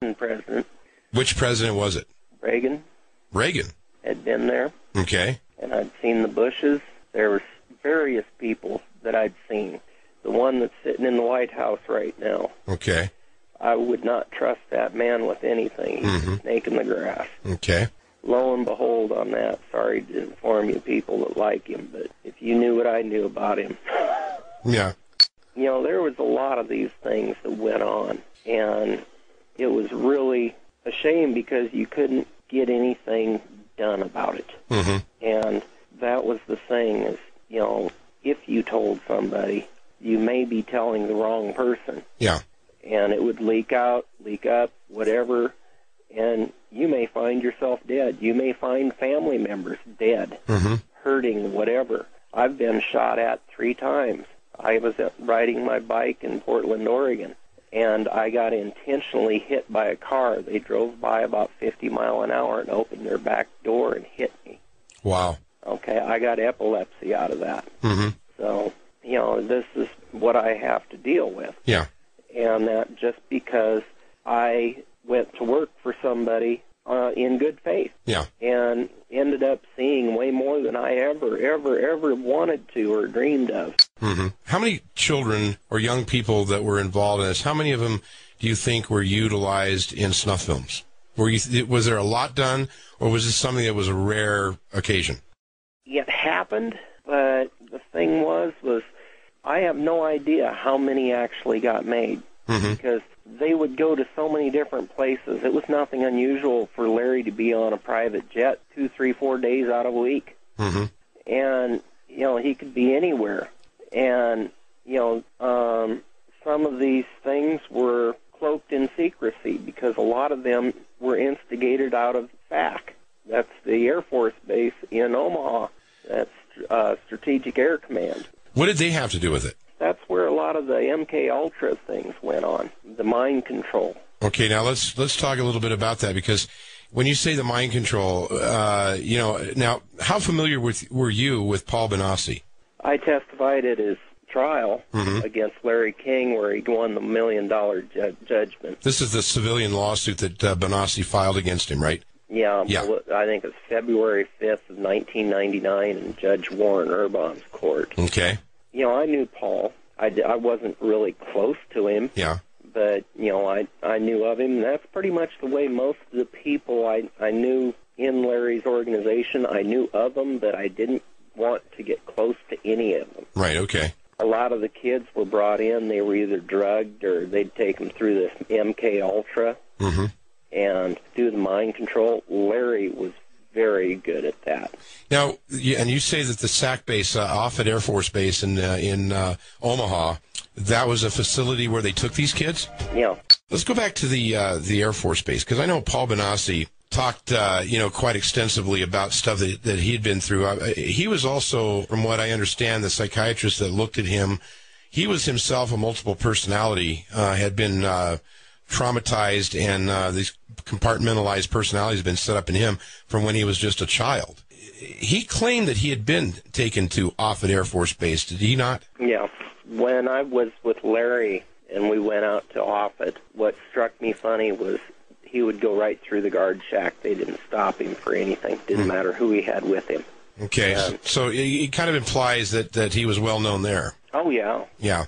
then president. Which president was it? Reagan. Reagan. Had been there. Okay. And I'd seen the Bushes. There were various people that I'd seen. The one that's sitting in the White House right now. Okay. I would not trust that man with anything. He's a snake in the grass. Okay. Lo and behold on that, sorry to inform you people that like him, but if you knew what I knew about him. Yeah. You know, there was a lot of these things that went on, and it was really a shame because you couldn't get anything done about it. And that was the thing is, you know, if you told somebody, you may be telling the wrong person. Yeah. And it would leak out, leak up, whatever, and you may find yourself dead. You may find family members dead, hurting, whatever. I've been shot at 3 times. I was riding my bike in Portland, Oregon, and I got intentionally hit by a car. They drove by about 50 miles an hour and opened their back door and hit me. Wow. Okay, I got epilepsy out of that. So, you know, this is what I have to deal with. Yeah. And that just because I went to work for somebody in good faith. Yeah. And ended up seeing way more than I ever wanted to or dreamed of. How many children or young people that were involved in this, how many of them do you think were utilized in snuff films? Was there a lot done, or was this something that was a rare occasion? It happened, but the thing was I have no idea how many actually got made. Because they would go to so many different places. It was nothing unusual for Larry to be on a private jet 2, 3, 4 days out of a week. And, you know, he could be anywhere. And, you know, some of these things were cloaked in secrecy because a lot of them were instigated out of FAC. That's the Air Force Base in Omaha. That's Strategic Air Command. What did they have to do with it? That's where a lot of the MK Ultra things went on, the mind control. Okay, now let's talk a little bit about that, because when you say the mind control, you know, now how familiar were you with Paul Benassi? I testified at his trial against Larry King, where he won the $1 million judgment. This is the civilian lawsuit that Benassi filed against him, right? Yeah. I think it's February 5th of 1999 in Judge Warren Urban's court. Okay. You know, I knew Paul. I wasn't really close to him. Yeah. But, you know, I knew of him. That's pretty much the way most of the people I knew in Larry's organization, I knew of them, but I didn't want to get close to any of them. Right, okay. A lot of the kids were brought in. They were either drugged or they'd take them through this MK Ultra and do the mind control. Larry was very good at that. Now, and you say that the SAC base, Offutt Air Force Base in Omaha, that was a facility where they took these kids? Yeah. Let's go back to the Air Force Base, because I know Paul Benassi talked, you know, quite extensively about stuff that he had been through. He was also, from what I understand, the psychiatrist that looked at him. He was himself a multiple personality, had been traumatized, and these compartmentalized personalities had been set up in him from when he was just a child. He claimed that he had been taken to Offutt Air Force Base, did he not? Yeah. When I was with Larry and we went out to Offutt, what struck me funny was he would go right through the guard shack. They didn't stop him for anything. Didn't matter who he had with him. Okay, so it kind of implies that he was well known there. Oh, yeah. Yeah.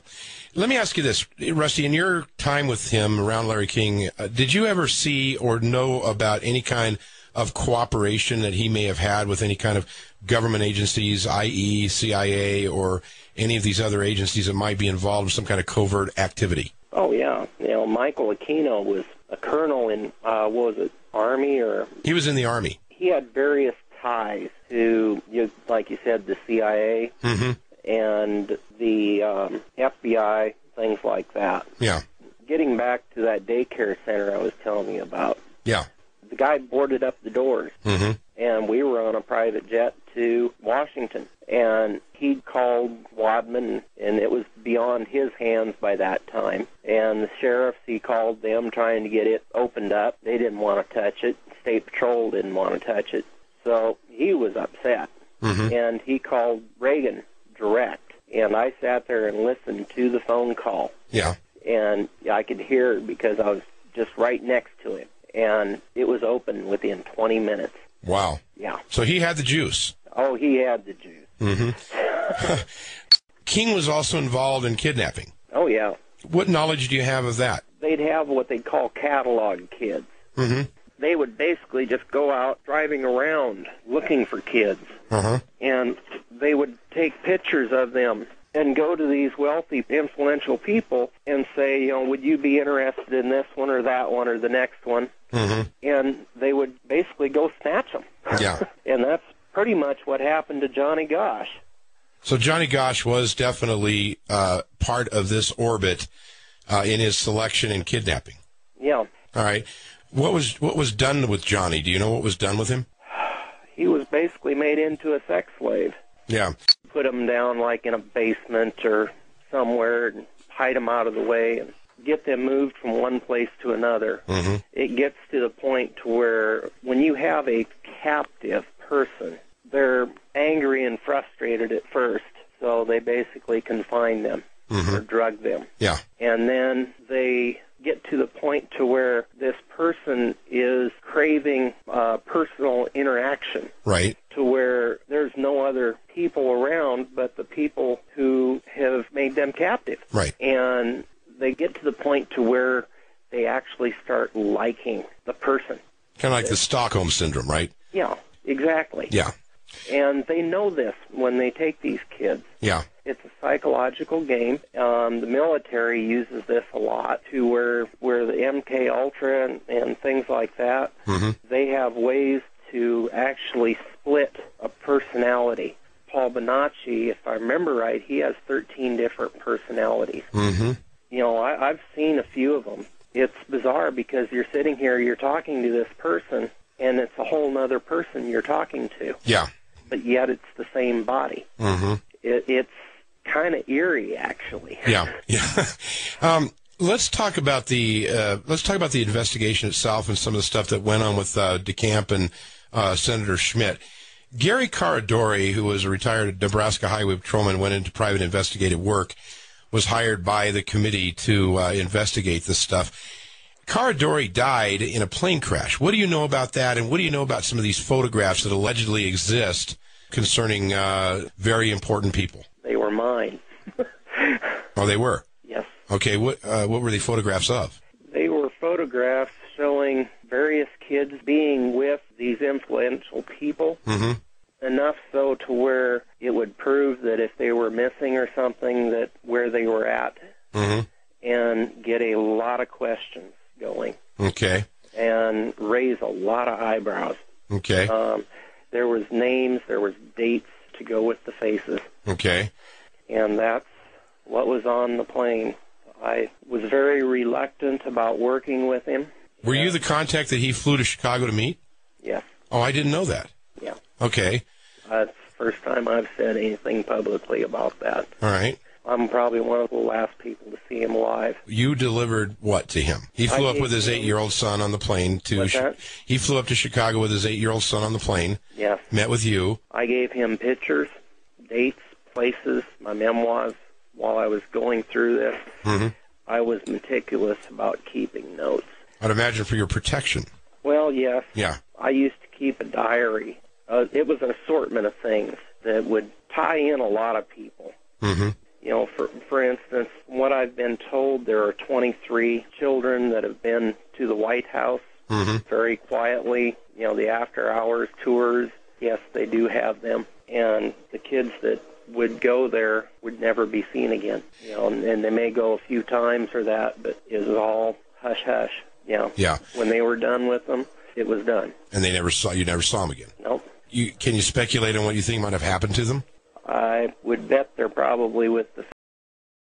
Let me ask you this, Rusty, in your time with him around Larry King, did you ever see or know about any kind of cooperation that he may have had with any kind of government agencies, i.e. CIA or any of these other agencies that might be involved in some kind of covert activity? Oh, yeah. You know, Michael Aquino was a colonel in, what was it, Army or... He was in the Army. He had various ties to, like you said, the CIA and the FBI, things like that. Yeah. Getting back to that daycare center I was telling you about. Yeah. The guy boarded up the doors, and we were on a private jet to Washington, and he called Wadman, and it was beyond his hands by that time, and the sheriffs, he called them trying to get it opened up. They didn't want to touch it. State Patrol didn't want to touch it, so he was upset, and he called Reagan direct, and I sat there and listened to the phone call. Yeah. And I could hear, because I was just right next to him, and it was open within 20 minutes. Wow. Yeah. So he had the juice. Oh, he had the juice. Mm-hmm. King was also involved in kidnapping. Oh, yeah. What knowledge do you have of that? They'd have what they'd call catalog kids. Mm-hmm. They would basically just go out driving around looking for kids. Uh-huh. And they would take pictures of them and go to these wealthy, influential people and say, would you be interested in this one or that one or the next one? Mm-hmm. And they would basically go snatch them. Yeah. And that's pretty much what happened to Johnny Gosch. So Johnny Gosch was definitely part of this orbit in his selection and kidnapping. Yeah. All right. What was done with Johnny? Do you know what was done with him? He was basically made into a sex slave. Yeah. Put him down like in a basement or somewhere and hide him out of the way and get them moved from one place to another. Mm-hmm. It gets to the point to where when you have a captive person, they're angry and frustrated at first, so they basically confine them or drug them. Yeah. And then they get to the point to where this person is craving personal interaction. Right. To where there's no other people around but the people who have made them captive. Right. And they get to the point to where they actually start liking the person. Kind of like the Stockholm Syndrome, right? Yeah, exactly. Yeah. And they know this when they take these kids. Yeah. It's a psychological game. The military uses this a lot to where the MK Ultra and things like that, they have ways to actually split a personality. Paul Bonacci, if I remember right, he has 13 different personalities. Mm-hmm. I've seen a few of them. It's bizarre because you're sitting here, you're talking to this person, and it's a whole other person you're talking to. Yeah. But yet it's the same body. Mm-hmm. It's kind of eerie, actually. Yeah. Yeah. Let's talk about the investigation itself and some of the stuff that went on with DeCamp and Senator Schmidt. Gary Caradori, who was a retired Nebraska highway patrolman, went into private investigative work, was hired by the committee to investigate this stuff. Caradori died in a plane crash. What do you know about that, and what do you know about some of these photographs that allegedly exist concerning very important people? They were mine. Oh, they were? Yes. Okay, what were they photographs of? They were photographs showing various kids being with these influential people, enough so to where it would prove that if they were missing or something, that where they were at, and get a lot of questions going. Okay. And raise a lot of eyebrows. Okay. There was names, there was dates to go with the faces. Okay. And that's what was on the plane. I was very reluctant about working with him. Were you the contact that he flew to Chicago to meet? Yes. Oh, I didn't know that. Yeah. Okay. It's the first time I've said anything publicly about that. All right. I'm probably one of the last people to see him live. You delivered what to him? He flew up with his 8-year-old son on the plane to. What's that? He flew up to Chicago with his 8-year-old son on the plane. Yes. Met with you. I gave him pictures, dates, places, my memoirs. While I was going through this, I was meticulous about keeping notes. I'd imagine for your protection. Well, yes. Yeah. I used to keep a diary. It was an assortment of things that would tie in a lot of people. For instance, what I've been told, there are 23 children that have been to the White House very quietly. The after-hours tours, yes, they do have them. And the kids that would go there would never be seen again. And they may go a few times or that, but it was all hush-hush. Yeah. When they were done with them, it was done. And you never saw them again? Nope. Can you speculate on what you think might have happened to them? I would bet they're probably with the